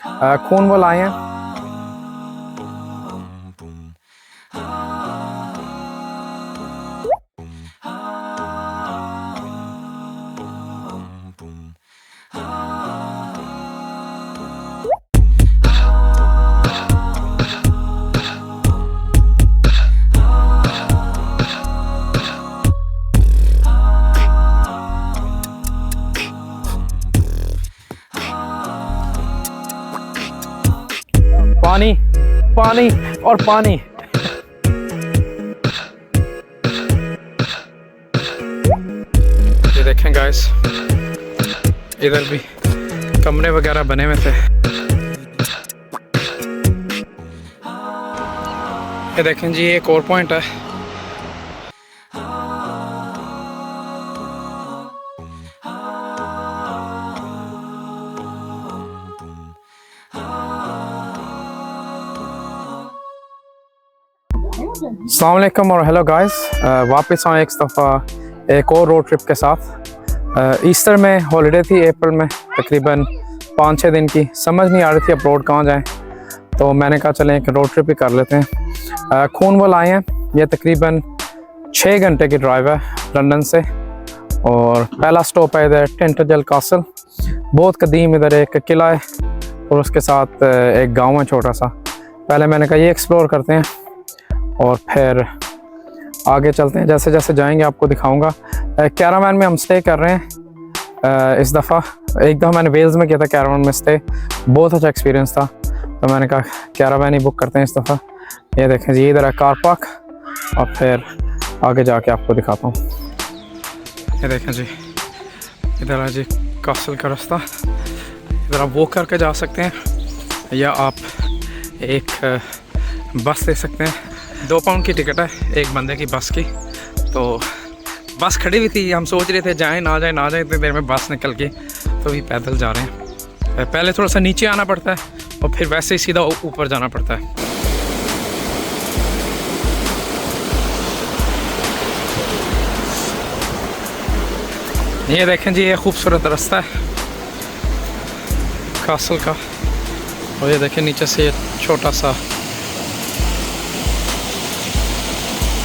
खून वो लाए हैं। पानी पानी और पानी। ये देखें गाइस, इधर भी कमरे वगैरह बने हुए थे। ये देखें जी, एक और पॉइंट है। अस्सलाम वालेकुम और हेलो गाइस, वापस आए एक दफ़ा एक और रोड ट्रिप के साथ। ईस्टर में हॉलिडे थी अप्रैल में, तकरीबन 5-6 दिन की। समझ नहीं आ रही थी अब रोड कहाँ जाएं, तो मैंने कहा चलें एक रोड ट्रिप ही कर लेते हैं। खूनवल आए हैं, ये तकरीबन 6 घंटे की ड्राइव है लंदन से। और पहला स्टॉप है इधर टिंटरजेल कासल, बहुत कदीम इधर एक किला है और उसके साथ एक गाँव है छोटा सा। पहले मैंने कहा ये एक्सप्लोर करते हैं और फिर आगे चलते हैं। जैसे जैसे जाएंगे आपको दिखाऊंगा। कैरावैन में हम स्टे कर रहे हैं इस दफ़ा। एक दफ़ा मैंने वेल्स में किया था कैरावैन में स्टे, बहुत अच्छा एक्सपीरियंस था, तो मैंने कहा कैरावैन ही बुक करते हैं इस दफ़ा। ये देखें जी, इधर है कार पार्क और फिर आगे जाके आपको दिखाता हूँ। ये देखें जी, इधर है जी कासल का रास्ता। इधर आप वॉक करके जा सकते हैं या आप एक बस ले सकते हैं। 2 पाउंड की टिकट है एक बंदे की बस की। तो बस खड़ी हुई थी, हम सोच रहे थे जाएं ना जाएं ना जाएं, इतनी देर में बस निकल गई, तो भी पैदल जा रहे हैं। पहले थोड़ा सा नीचे आना पड़ता है और फिर वैसे ही सीधा ऊपर जाना पड़ता है। ये देखें जी, ये खूबसूरत रास्ता है कासल का। और ये देखें नीचे से ये छोटा सा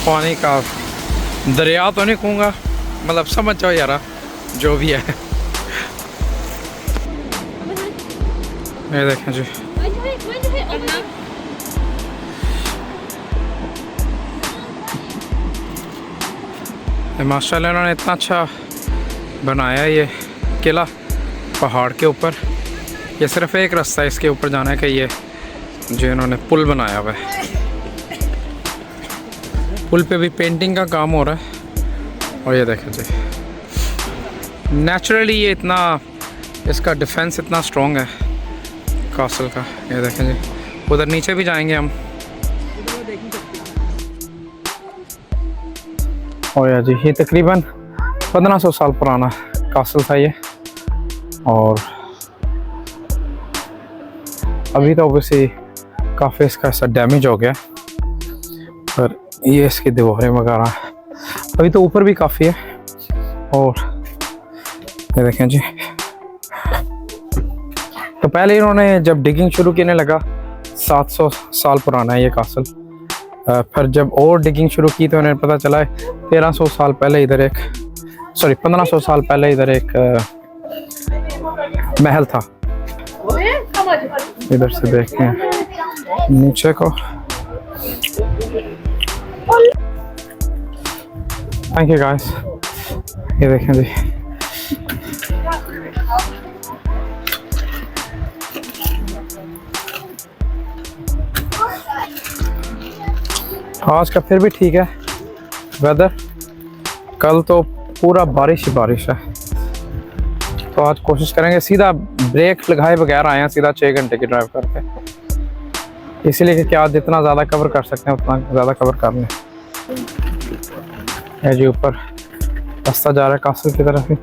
पानी का दरिया तो नहीं कहूँगा, मतलब समझ जाओ यार, जो भी है। ये देखें जी, माशाल्लाह इन्होंने इतना अच्छा बनाया ये किला पहाड़ के ऊपर। ये सिर्फ एक रास्ता है इसके ऊपर जाने का, ये जो इन्होंने पुल बनाया हुआ है। पुल पे भी पेंटिंग का काम हो रहा है। और ये देखें जी, नेचुरली ये इतना, इसका डिफेंस इतना स्ट्रॉन्ग है कासल का। ये देखें जी, उधर नीचे भी जाएंगे हम। और यार जी, ये तकरीबन 1500 साल पुराना कासल था ये। और अभी तो ऑब्वियसली काफ़ी इसका ऐसा डैमेज हो गया, पर ये इसकी दीवारें वगैरह अभी तो ऊपर भी काफ़ी है। और ये देखें जी, तो पहले इन्होंने जब डिगिंग शुरू करने लगा, 700 साल पुराना है ये कासल। फिर जब और डिगिंग शुरू की तो उन्हें पता चला है 1300 साल पहले इधर एक, सॉरी 1500 साल पहले इधर एक महल था। इधर से देखते हैं नीचे को। Thank you guys. ये देखें जी, आज का फिर भी ठीक है वेदर। कल तो पूरा बारिश ही बारिश है, तो आज कोशिश करेंगे सीधा ब्रेक लगाए बगैर आए हैं, सीधा 6 घंटे की ड्राइव करके। इसीलिए कि क्या जितना ज़्यादा कवर कर सकते हैं उतना ज़्यादा कवर कर लें। है जी, ऊपर रास्ता जा रहा है कासल की तरफ ही।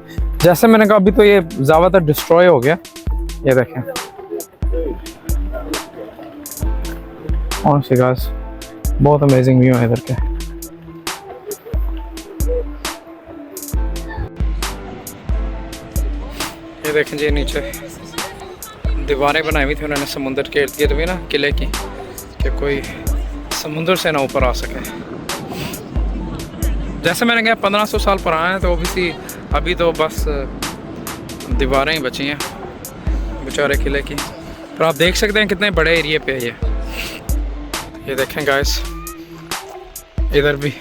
जैसे मैंने कहा अभी तो ये ज़्यादातर डिस्ट्रॉय हो गया। ये देखें, और सी गाइस, बहुत अमेजिंग व्यू है इधर के। ये देखें जी, नीचे दीवारें बनाई हुई थी उन्होंने समुंदर के इर्द गिर्द भी ना किले की, कि कोई समुंदर से ना ऊपर आ सके। जैसे मैंने कहा 1500 साल पुराना है, तो ओबियसली अभी तो बस दीवारें ही बची हैं बेचारे किले की। पर आप देख सकते हैं कितने बड़े एरिए पे है ये देखें गाइस, इधर भी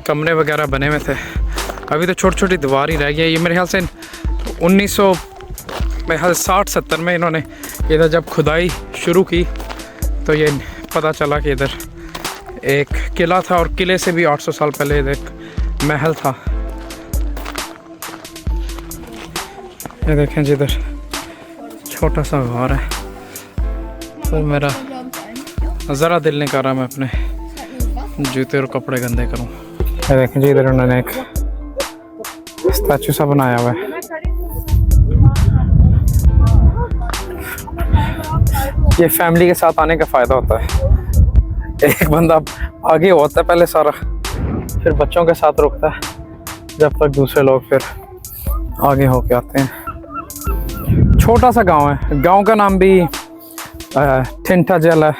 कमरे वगैरह बने हुए थे। अभी तो छोटी छोटी दीवार ही रह गई है। ये मेरे ख्याल से 1960-70 में इन्होंने इधर जब खुदाई शुरू की तो ये पता चला कि इधर एक किला था, और किले से भी 800 साल पहले इधर एक महल था। ये देखें जी, इधर छोटा सा घर है। तो मेरा ज़रा दिल नहीं कर रहा मैं अपने जूते और कपड़े गंदे करूं। ये देखें जी, इधर उन्होंने एक स्टैचू सा बनाया हुआ है। ये फैमिली के साथ आने का फ़ायदा होता है, एक बंदा आगे होता है पहले सारा, फिर बच्चों के साथ रुकता है जब तक दूसरे लोग फिर आगे होके आते हैं। छोटा सा गांव है, गांव का नाम भी टिंटा जेल है।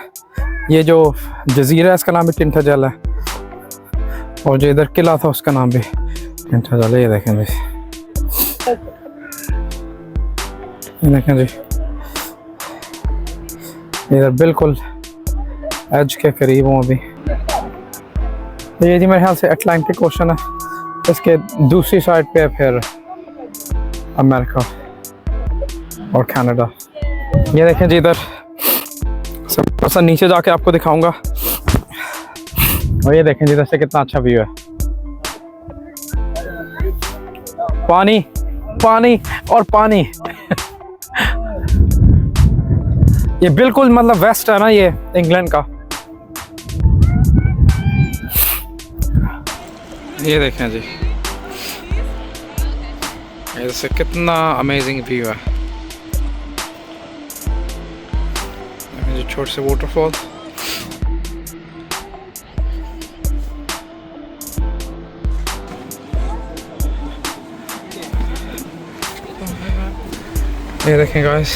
ये जो जजीरा है इसका नाम भी टिंटा जेल है, और जो इधर किला था उसका नाम भी टिंटा जेल है। ये देखें जी, ये देखें जी, इधर बिल्कुल एज के करीब हूँ अभी। ये जी मेरे ख्याल से अटलांटिक ओशन है, इसके दूसरी साइड पे है फिर अमेरिका और कनाडा। ये देखें जी, इधर सब नीचे जाके आपको दिखाऊंगा। और ये देखें जी, इधर से कितना अच्छा व्यू है, पानी पानी और पानी। ये बिल्कुल मतलब वेस्ट है ना ये इंग्लैंड का। ये देखें जी, इससे कितना अमेजिंग व्यू है। छोटे से वाटरफॉल, ये देखें गाइस,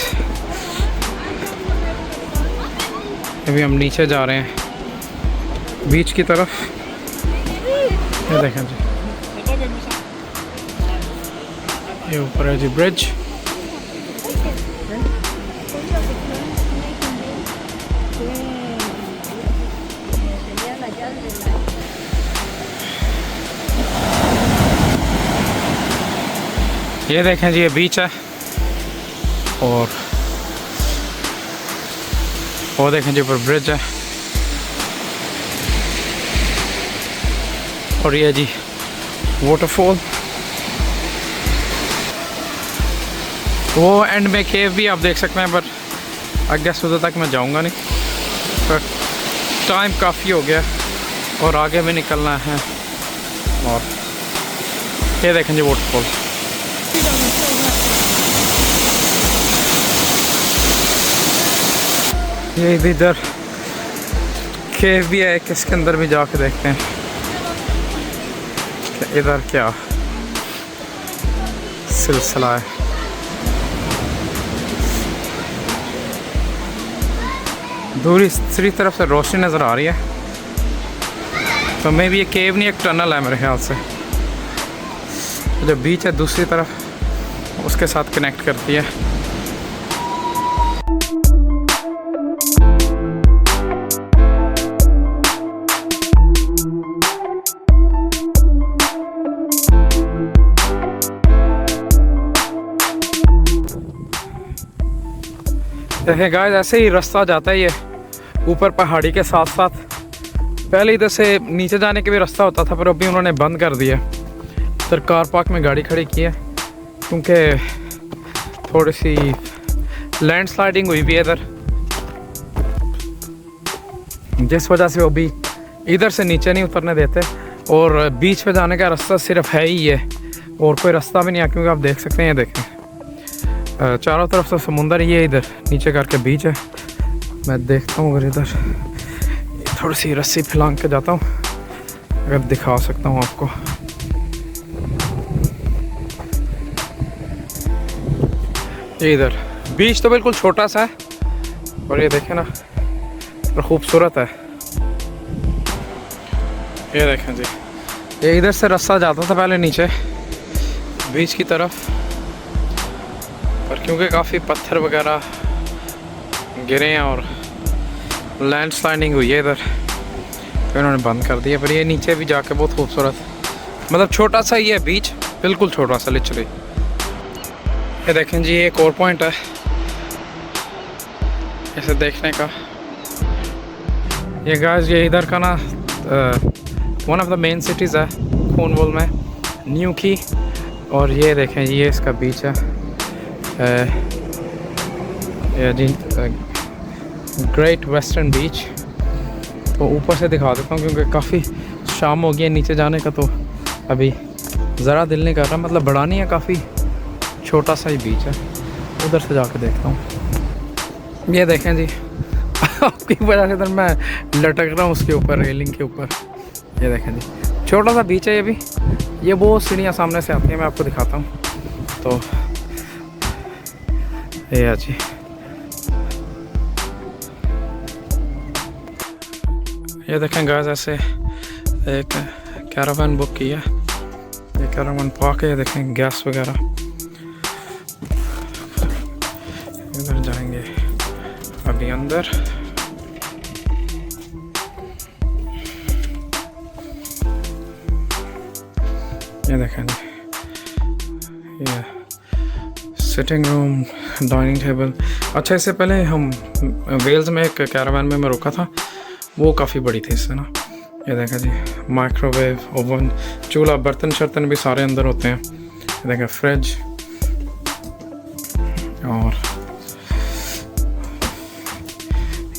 अभी हम नीचे जा रहे हैं बीच की तरफ। ये देखें जी, ये ऊपर है जी ब्रिज। ये देखें जी, ये बीच है, और वो देखें जी ऊपर ब्रिज है, और ये जी वाटरफॉल। वो एंड में केव भी आप देख सकते हैं, पर आई गेस उधर तक मैं जाऊंगा नहीं, पर टाइम काफ़ी हो गया और आगे भी निकलना है। और ये देखें जी वाटरफॉल। ये इधर केव भी है, किसके अंदर भी जाके देखते हैं कि इधर क्या सिलसिला है। दूसरी तरफ से रोशनी नज़र आ रही है, तो मे भी ये केव नहीं, एक टनल है मेरे ख्याल से। जो बीच है दूसरी तरफ उसके साथ कनेक्ट करती है। देखिए गाइस, ऐसे ही रास्ता जाता है ये ऊपर पहाड़ी के साथ साथ। पहले इधर से नीचे जाने का भी रास्ता होता था, पर अभी उन्होंने बंद कर दिया। इधर कार पार्क में गाड़ी खड़ी की है, क्योंकि थोड़ी सी लैंडस्लाइडिंग हुई भी है इधर, जिस वजह से वो भी इधर से नीचे नहीं उतरने देते। और बीच पे जाने का रास्ता सिर्फ है ही ये, और कोई रास्ता भी नहीं है, क्योंकि आप देख सकते हैं, ये देखें चारों तरफ से समुंदर ही है, इधर नीचे करके बीच है। मैं देखता हूँ अगर इधर थोड़ी सी रस्सी फैलांग के जाता हूँ, अगर दिखा सकता हूँ आपको। इधर बीच तो बिल्कुल छोटा सा है और ये देखें ना, और खूबसूरत है। ये देखें जी, ये इधर से रास्ता जाता था पहले नीचे बीच की तरफ, पर क्योंकि काफ़ी पत्थर वगैरह गिरे हैं और लैंडस्लाइडिंग हुई है इधर, तो इन्होंने बंद कर दिया। पर ये नीचे भी जाके बहुत खूबसूरत, मतलब छोटा सा ही है बीच, बिल्कुल छोटा सा लिटरली। ये देखें जी, एक और पॉइंट है इसे देखने का। ये गाइस, ये इधर का ना one of the main cities है कॉर्नवॉल में, न्यू की। और ये देखें, ये इसका बीच है, ये जी ग्रेट वेस्टर्न बीच। तो ऊपर से दिखा देता हूँ क्योंकि काफ़ी शाम हो गई है नीचे जाने का, तो अभी ज़रा दिल नहीं कर रहा। मतलब बड़ा नहीं है, काफ़ी छोटा सा ही बीच है। उधर से जाके देखता हूँ। ये देखें जी, आपकी वजह से इधर मैं लटक रहा हूँ उसके ऊपर, रेलिंग के ऊपर। ये देखें जी, छोटा सा बीच है ये भी। ये वो सीढ़ियाँ सामने से आती हैं, मैं आपको दिखाता हूँ। तो ये है जी, ये देखें गाइस, ऐसे एक कैरावान बुक किया। ये कैरावान पार्क है, ये देखें गैस वगैरह। इधर जाएंगे अभी अंदर। ये देखें जी, ये सिटिंग रूम, डाइनिंग टेबल। अच्छा, इससे पहले हम वेल्स में एक कैरावान में मैं रुका था, वो काफ़ी बड़ी थी इससे ना। ये देखें जी, माइक्रोवेव, ओवन, चूल्हा, बर्तन शर्तन भी सारे अंदर होते हैं। ये देखें फ्रिज, और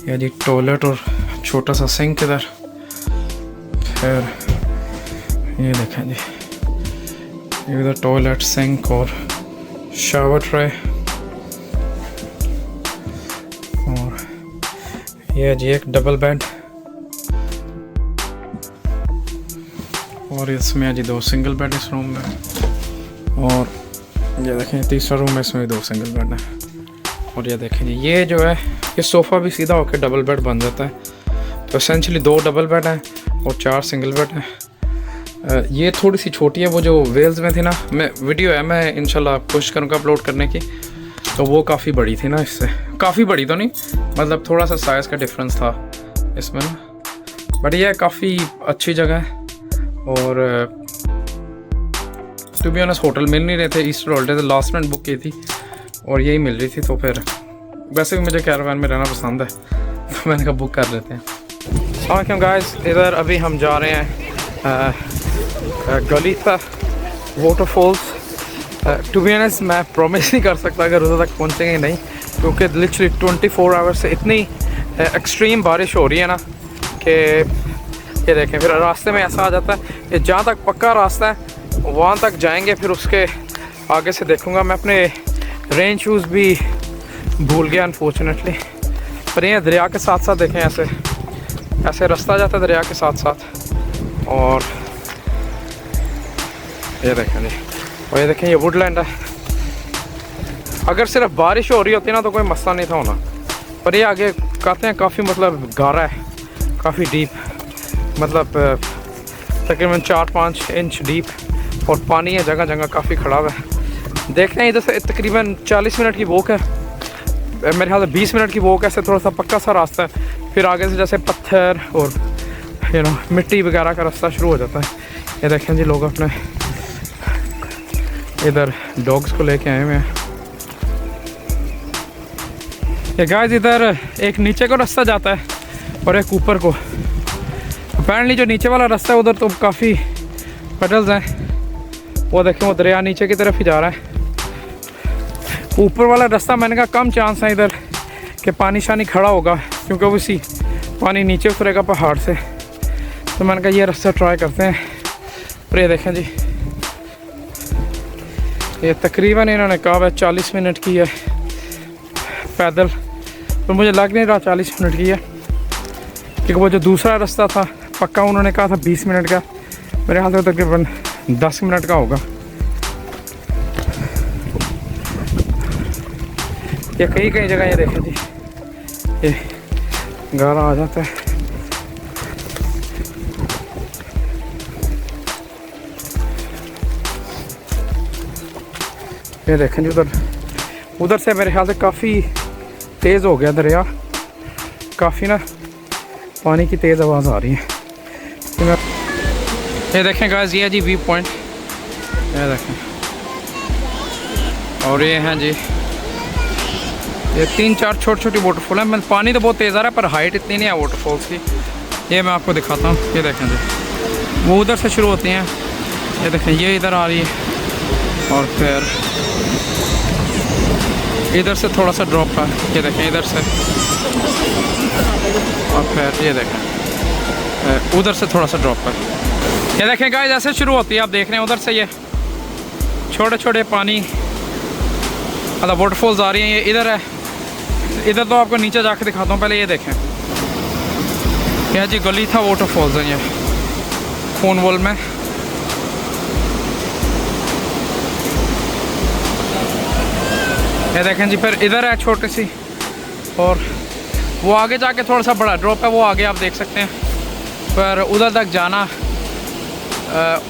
ये जी टॉयलेट और छोटा सा सिंक इधर। फिर ये देखें जी, ये इधर टॉयलेट, सिंक और शावर ट्रे। और ये जी एक डबल बेड, और इसमें है जी 2 सिंगल बेड इस रूम में। और ये देखें तीसरा रूम है, इसमें 2 सिंगल बेड है। और ये देखें जी, ये जो है ये सोफ़ा भी सीधा होकर डबल बेड बन जाता है। तो एसेंशली 2 डबल बेड हैं और 4 सिंगल बेड हैं। ये थोड़ी सी छोटी है, वो जो वेल्स में थी ना, मैं वीडियो है, मैं इंशाल्लाह कोशिश करूँगा अपलोड करने की। तो वो काफ़ी बड़ी थी ना, इससे काफ़ी बड़ी तो नहीं, मतलब थोड़ा सा साइज़ का डिफरेंस था इसमें ना। बट ये काफ़ी अच्छी जगह है। और टू बी ऑनेस्ट होटल मिल नहीं रहे थे, ईस्टर हॉलीडे से लास्ट मिनट बुक की थी और यही मिल रही थी। तो फिर वैसे भी मुझे कैरावान में रहना पसंद है, तो मैंने कहा बुक कर लेते हैं। अस्सलाम गाइस, इधर अभी हम जा रहे हैं गलीफा वाटरफॉल्स। टू बी ऑनेस्ट मैं प्रॉमिस नहीं कर सकता अगर उधर तक पहुँचेंगे नहीं, क्योंकि लिटरली 24 आवर्स से इतनी एक्सट्रीम बारिश हो रही है ना कि ये देखें, फिर रास्ते में ऐसा आ जाता है कि जहाँ तक पक्का रास्ता है वहाँ तक जाएंगे, फिर उसके आगे से देखूँगा। मैं अपने रेन शूज़ भी भूल गया अनफॉर्चुनेटली। पर ये दरिया के साथ साथ देखें, ऐसे ऐसे रास्ता जाता है दरिया के साथ साथ। और ये देखें जी, और ये देखें ये वुडलैंड है। अगर सिर्फ बारिश हो रही होती ना तो कोई मसला नहीं था होना, पर ये आगे कहते हैं काफ़ी मतलब गहरा है, काफ़ी डीप, मतलब तकरीबन 4-5 इंच डीप, और पानी है जगह जगह, काफ़ी खड़ा हुआ है। देखते हैं, इधर से तकरीबन 40 मिनट की वॉक है, मेरे ख्याल से 20 मिनट की वॉक है। ऐसे थोड़ा सा पक्का सा रास्ता है, फिर आगे से जैसे पत्थर और मिट्टी वगैरह का रास्ता शुरू हो जाता है। ये देखें जी, लोग अपने इधर डॉग्स को लेके आए हुए हैं। ये गाइस, इधर एक नीचे को रास्ता जाता है और एक ऊपर को। अपेरेंटली जो नीचे वाला रास्ता है उधर तो काफ़ी पटल्स हैं, वो देखें वो दरिया नीचे की तरफ ही जा रहा है। ऊपर वाला रास्ता मैंने कहा कम चांस है इधर कि पानी शानी खड़ा होगा, क्योंकि उसी पानी नीचे उतरेगा पहाड़ से। तो मैंने कहा ये रास्ता ट्राई करते हैं। और ये देखें जी, ये तकरीबन इन्होंने कहा है 40 मिनट की है पैदल, तो मुझे लग नहीं रहा 40 मिनट की है, क्योंकि वो जो दूसरा रास्ता था पक्का उन्होंने कहा था 20 मिनट का, मेरे ख्याल से तकरीबन 10 मिनट का होगा। ये कई कई जगह ये देखें जी, ये गारा आ जाता है। ये देखें जी, उधर से मेरे ख्याल से काफ़ी तेज़ हो गया दरिया, काफ़ी ना पानी की तेज़ आवाज़ आ रही है। ये देखें गाइस, ये है जी व्यू पॉइंट, ये देखें। और ये हैं जी, ये 3-4 छोटी छोटी वाटरफॉल है। मतलब पानी तो बहुत तेज़ आ रहा है पर हाइट इतनी नहीं है वाटरफॉल्स की। ये मैं आपको दिखाता हूँ, ये देखें जी, वो उधर से शुरू होती हैं, ये देखें ये इधर आ रही है और फिर इधर से थोड़ा सा ड्रॉप है, ये देखें इधर से, और फिर ये देखें उधर से थोड़ा सा ड्रॉप है। ये देखें गाइस, ऐसे शुरू होती है, आप देख रहे हैं उधर से ये छोटे छोटे पानी मतलब वाटरफॉल्स आ रही हैं। ये इधर है, इधर तो आपको नीचे जाके दिखाता हूँ, पहले ये देखें, यह जी गली था वाटरफॉल्स है ये कॉर्नवॉल में। ये देखें जी, फिर इधर है छोटी सी, और वो आगे जाके थोड़ा सा बड़ा ड्रॉप है, वो आगे आप देख सकते हैं। पर उधर तक जाना,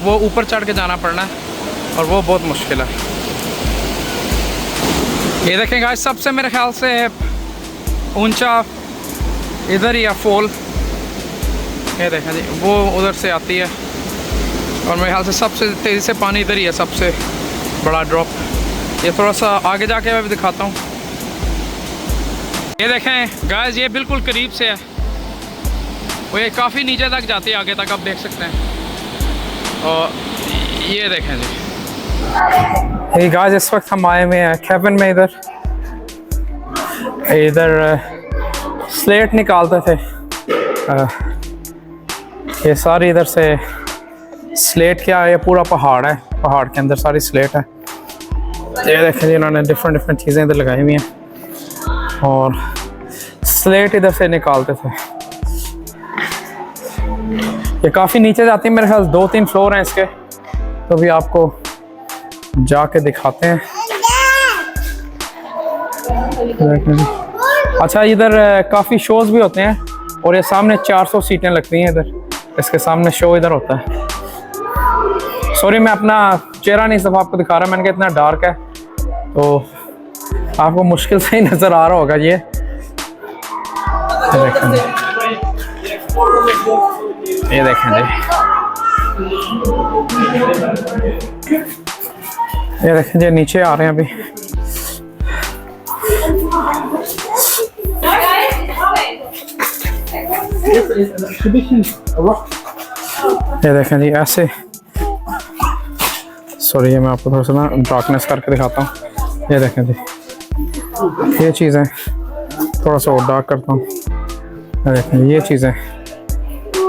वो ऊपर चढ़ के जाना पड़ना है और वो बहुत मुश्किल है। ये देखें गाइस, सबसे मेरे ख्याल से ऊंचा इधर ही है फॉल, ये देखें जी, वो उधर से आती है और मेरे ख्याल से सबसे तेज़ी से पानी इधर ही है, सबसे बड़ा ड्रॉप। ये थोड़ा सा आगे जाके मैं भी दिखाता हूँ। ये देखें गाइस, ये बिल्कुल करीब से है, वो ये काफ़ी नीचे तक जाती है, आगे तक आप देख सकते हैं। और ये देखें जी, ये गाइस इस वक्त हम आए हुए हैं कैबिन में। इधर स्लेट निकालते थे, ये सारी इधर से स्लेट क्या है, ये पूरा पहाड़ है, पहाड़ के अंदर सारी स्लेट है। ये देखें जी, इन्होंने डिफरेंट चीज़ें इधर लगाई हुई हैं और स्लेट इधर से निकालते थे। ये काफ़ी नीचे जाती है, मेरे ख्याल 2-3 फ्लोर हैं इसके, तो भी आपको जाके दिखाते हैं। अच्छा, इधर काफ़ी शोज़ भी होते हैं और ये सामने 400 सीटें लगती हैं इधर, इसके सामने शो इधर होता है। सॉरी मैं अपना चेहरा नहीं सब आपको दिखा रहा, मैंने कहा इतना डार्क है तो आपको मुश्किल से ही नज़र आ रहा होगा। ये देखें जी, ये देखें जी, ये देखें जी, नीचे आ रहे हैं अभी। ये देखें जी, ऐसे, सॉरी ये मैं आपको थोड़ा सा ना डार्कनेस करके दिखाता हूँ। ये देखें जी, ये चीज़ें थोड़ा सा और डार्क करता हूँ। ये देखें ये चीज़ें,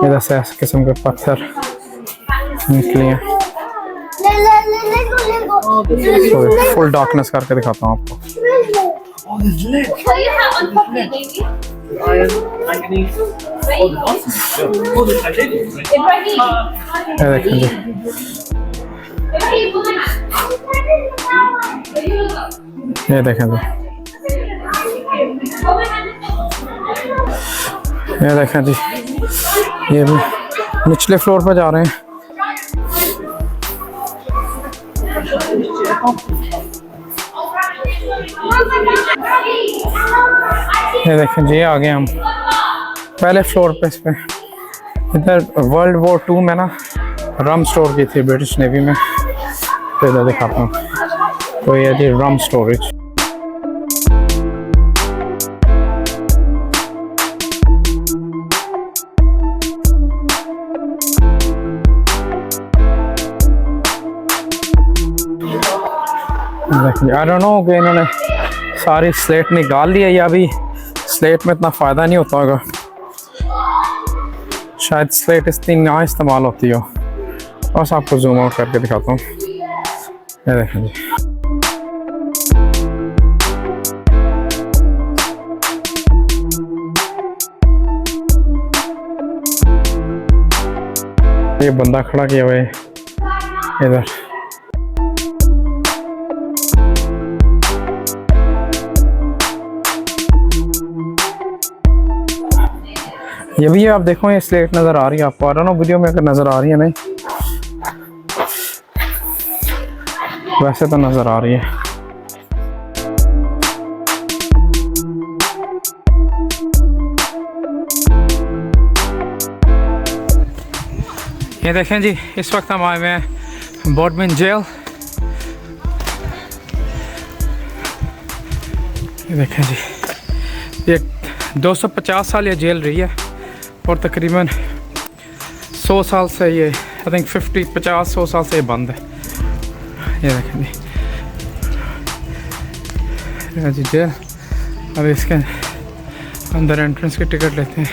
इधर से ऐसे किस्म के पत्थर निकली हैं। फुल डार्कनेस करके दिखाता हूँ आपको। ये देखें जी, ये देखें जी, ये देखें जी, ये भी निचले फ्लोर पर जा रहे हैं। ये देखें जी, आ गए हम पहले फ्लोर पे। इस पे इधर वर्ल्ड वॉर 2 में ना रम स्टोर की थी ब्रिटिश नेवी में, तो इधर दिखाता हूँ। तो ये जी रम स्टोरेज। आई डोंट नो कि इन्होंने सारी स्लेट निकाल ली है या अभी स्लेट में इतना फ़ायदा नहीं होता होगा, शायद स्लेट इतनी ना इस्तेमाल होती हो। बस आपको जूम आउट करके दिखाता हूँ। ये देखें जी, ये बंदा खड़ा किया हुआ है इधर। ये भी आप देखो, ये स्लेट नज़र आ रही है आपको, आ रहा ना वीडियो में अगर नज़र आ रही है नहीं, वैसे तो नज़र आ रही है। ये देखें जी, इस वक्त हम आए हुए हैं बोडमैन जेल। ये देखें जी, ये 250 साल ये जेल रही है और तकरीबन 100 साल से ये, आई थिंक 50-100 साल से ये बंद है। ये देखें जी जेल। अब इसके अंदर एंट्रेंस की टिकट लेते हैं।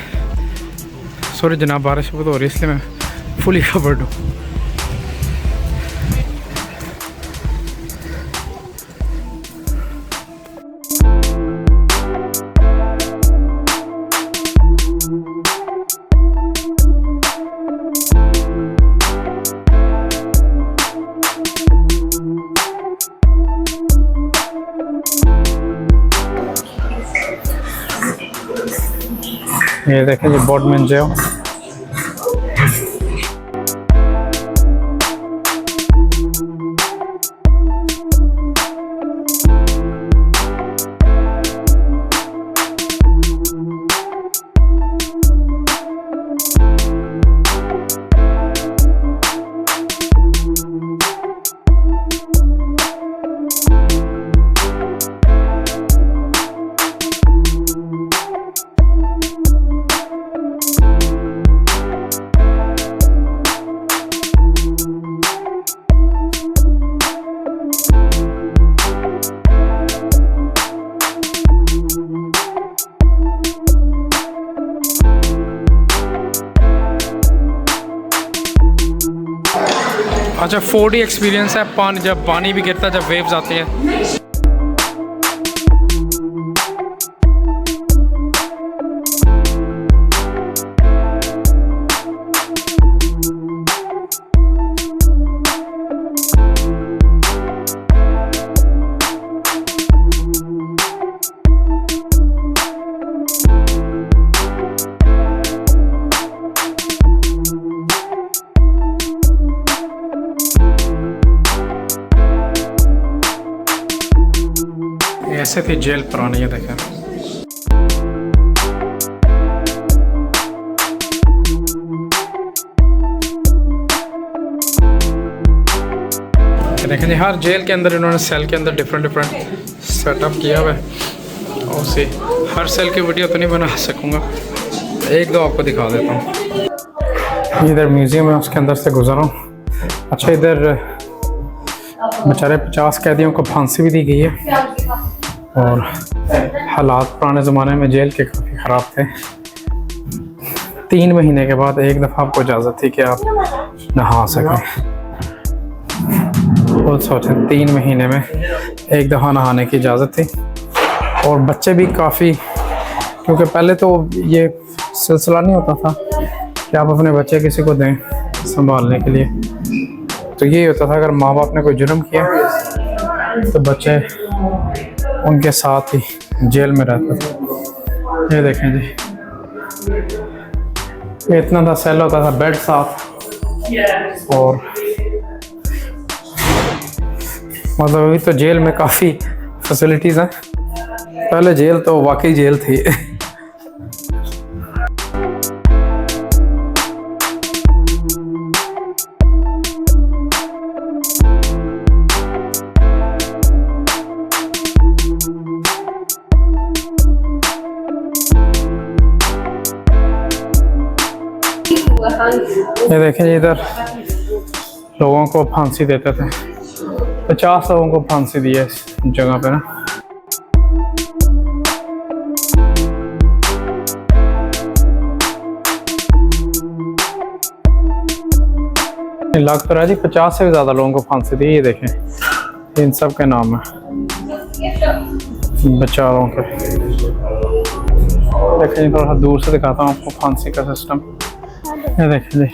सॉरी जनाब, बारिश बहुत हो रही है इसलिए मैं फुली कवर्ड हूँ। ये देखें जी बोडमैन जेल। अच्छा 4D एक्सपीरियंस है, पानी जब पानी भी गिरता है, जब वेव्स आती हैं। ऐसे थी जेल पुरानी है, देखें। देखें जी, हर जेल के अंदर इन्होंने सेल के अंदर डिफरेंट सेटअप किया हुआ है। और उसे हर सेल की वीडियो तो नहीं बना सकूँगा, एक दो आपको दिखा देता हूँ। इधर म्यूज़ियम है, उसके अंदर से गुजरा हूँ। अच्छा, इधर बेचारे 50 कैदियों को फांसी भी दी गई है और हालात पुराने ज़माने में जेल के काफ़ी ख़राब थे। 3 महीने के बाद एक दफ़ा आपको इजाज़त थी कि आप नहा सकें। खुद सोचें, 3 महीने में एक दफ़ा नहाने की इजाज़त थी। और बच्चे भी काफ़ी, क्योंकि पहले तो ये सिलसिला नहीं होता था कि आप अपने बच्चे किसी को दें संभालने के लिए। तो ये होता था, अगर माँ बाप ने कोई जुर्म किया तो बच्चे उनके साथ ही जेल में रहते थे। ये देखें जी, इतना सा सेल होता था, बेड साथ, और मतलब अभी तो जेल में काफ़ी फैसिलिटीज़ हैं। पहले जेल तो वाकई जेल थी। ये देखें, इधर लोगों को फांसी देते थे। 50 लोगों को फांसी दी है इस जगह पे ना। लग तो रहा है जी 50 से भी ज़्यादा लोगों को फांसी दी। ये देखें, इन सब के नाम है बेचारों के। देखें, थोड़ा सा दूर से दिखाता हूँ आपको फांसी का सिस्टम। ये देखें जी,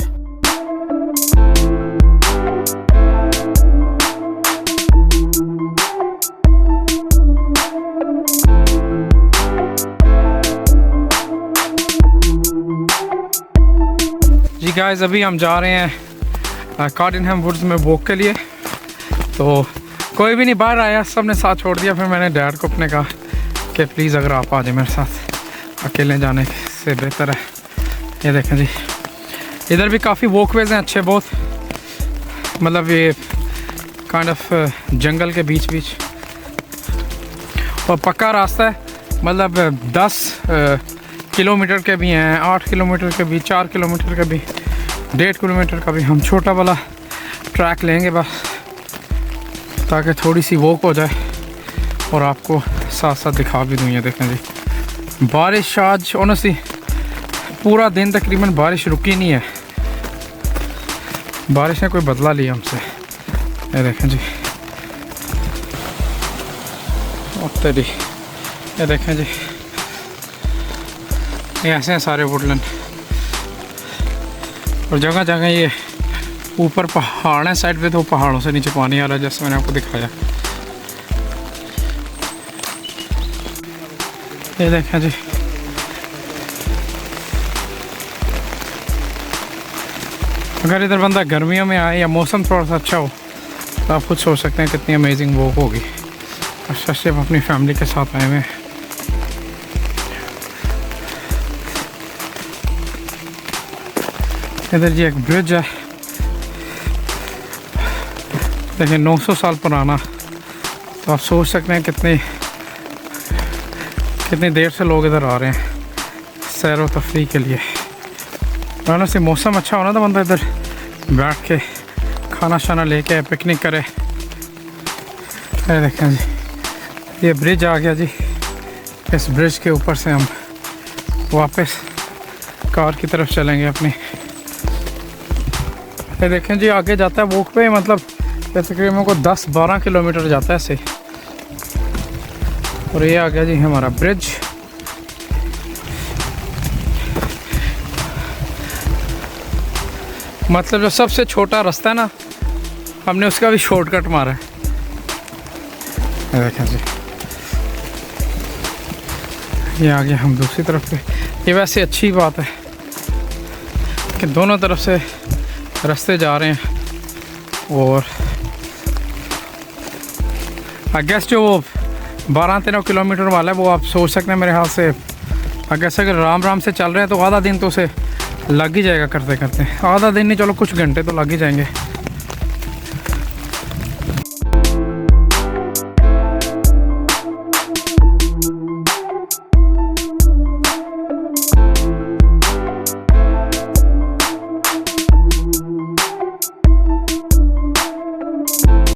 गाइस अभी हम जा रहे हैं कॉटनहैम वुड्स में वॉक के लिए। तो कोई भी नहीं बाहर आया, सब ने साथ छोड़ दिया। फिर मैंने डैड को अपने कहा कि प्लीज़ अगर आप आ जाए मेरे साथ, अकेले जाने से बेहतर है। ये देखें जी, इधर भी काफ़ी वॉकवेज़ हैं अच्छे बहुत, मतलब ये काइंड ऑफ जंगल के बीच बीच, और पक्का रास्ता है। मतलब 10 किलोमीटर के भी हैं, 8 किलोमीटर के भी, 4 किलोमीटर के भी, 1.5 किलोमीटर का भी। हम छोटा वाला ट्रैक लेंगे बस, ताकि थोड़ी सी वॉक हो जाए और आपको साथ साथ दिखा भी दूँ। ये देखें जी, बारिश आज ऑनेस्टली पूरा दिन तकरीबन बारिश रुकी नहीं है। बारिश ने कोई बदला लिया हमसे। ये देखें जी, अब तेरी ये देखें जी, ये ऐसे हैं सारे वुडलैंड, और जगह जगह ये ऊपर पहाड़ है साइड पे, तो पहाड़ों से नीचे पानी आ रहा है, जैसे मैंने आपको दिखाया। ये देखें जी, अगर इधर बंदा गर्मियों में आए या मौसम थोड़ा सा अच्छा हो तो आप खुद सोच सकते हैं कितनी अमेजिंग वॉक होगी। और सिर्फ अपनी फैमिली के साथ आए हुए हैं। इधर जी एक ब्रिज है, देखिए 900 साल पुराना। तो आप सोच सकते हैं कितनी देर से लोग इधर आ रहे हैं सैर व तफरीह के लिए। और से मौसम अच्छा होना तो बंदा इधर बैठ के खाना शाना लेके पिकनिक करे। ये देखें जी, ये ब्रिज आ गया जी। इस ब्रिज के ऊपर से हम वापस कार की तरफ चलेंगे अपनी। ये देखें जी, आगे जाता है वॉक पे, मतलब तकरीबन को 10-12 किलोमीटर जाता है ऐसे। और ये आ गया जी हमारा ब्रिज। मतलब जो सबसे छोटा रास्ता है ना, हमने उसका भी शॉर्टकट मारा है। ये देखें जी, ये आ गया हम दूसरी तरफ पे। ये वैसे अच्छी बात है कि दोनों तरफ से रास्ते जा रहे हैं। और आई गेस जो 12-13 किलोमीटर वाला है वो आप सोच सकते हैं मेरे हाथ से, अगर राम राम से चल रहे हैं तो आधा दिन तो उसे लग ही जाएगा करते करते। आधा दिन नहीं, चलो कुछ घंटे तो लग ही जाएंगे।